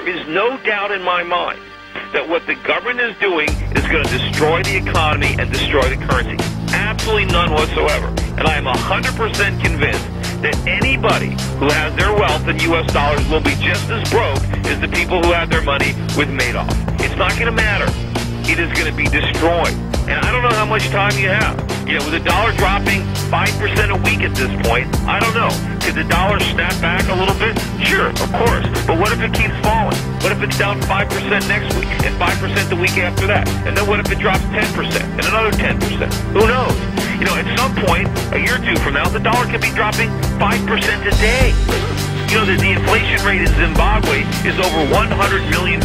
is no doubt in my mind that what the government is doing is going to destroy the economy and destroy the currency. Absolutely none whatsoever. And I am 100% convinced that anybody who has their wealth in U.S. dollars will be just as broke as the people who have their money with Madoff. It's not going to matter. It is going to be destroyed. And I don't know how much time you have. You know, with the dollar dropping 5% a week at this point, I don't know. Could the dollar snap back a little bit? Sure, of course. But what if it keeps falling? What if it's down 5% next week and 5% the week after that? And then what if it drops 10% and another 10%? Who knows? You know, at some point, a year or two from now, the dollar could be dropping 5% a day. You know, the inflation rate in Zimbabwe is over 100 million%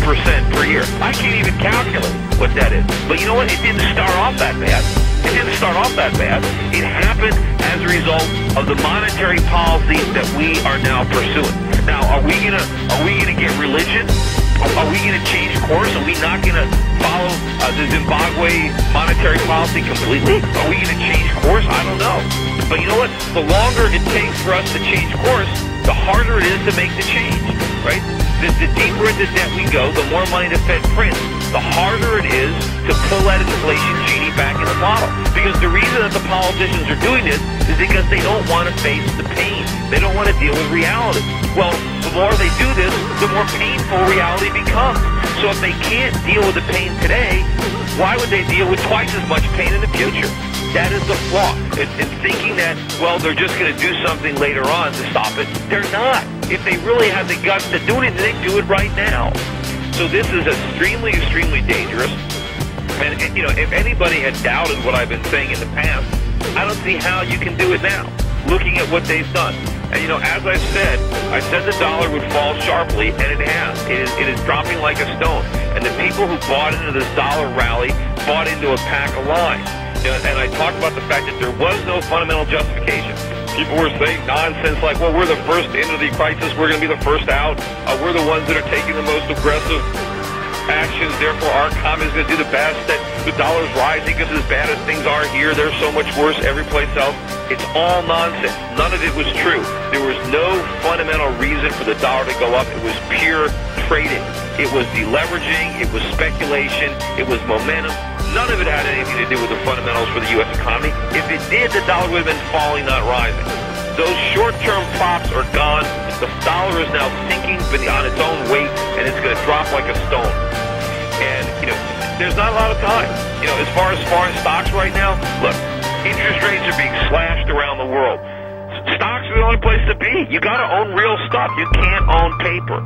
per year. I can't even calculate what that is. But you know what? It didn't start off that bad. It didn't start off that bad. It happened as a result of the monetary policies that we are now pursuing. Now, are we gonna get religion? Are we gonna change course? Are we not gonna follow the Zimbabwe monetary policy completely? Are we gonna change course? I don't know. But you know what? The longer it takes for us to change course, the harder it is to make the change, right? The deeper into debt we go, the more money the Fed prints, the harder it is to pull that inflation genie back in the bottle. Because the reason that the politicians are doing this is because they don't want to face the pain. They don't want to deal with reality. Well, the more they do this, the more painful reality becomes. So if they can't deal with the pain today, why would they deal with twice as much pain in the future? That is the flaw. It's thinking that, well, they're just going to do something later on to stop it. They're not. If they really have the guts to do it, they do it right now. So this is extremely, extremely dangerous. And, you know, if anybody had doubted what I've been saying in the past, I don't see how you can do it now, looking at what they've done. And, you know, as I said the dollar would fall sharply, and it has. It is dropping like a stone. And the people who bought into this dollar rally bought into a pack of lies. You know, and I talked about the fact that there was no fundamental justification. People were saying nonsense like, well, we're the first into the crisis, we're going to be the first out, we're the ones that are taking the most aggressive actions, therefore our economy is going to do the best, that the dollar's rising because as bad as things are here, they're so much worse every place else. It's all nonsense. None of it was true. There was no fundamental reason for the dollar to go up. It was pure trading. It was deleveraging. It was speculation. It was momentum. None of it had anything to do with the fundamentals for the U.S. economy. If it did, the dollar would have been falling, not rising. Those short-term props are gone. The dollar is now sinking on its own weight, and it's going to drop like a stone. And, you know, there's not a lot of time. You know, as far as foreign stocks right now, look, interest rates are being slashed around the world. Stocks are the only place to be. You got to own real stuff. You can't own paper.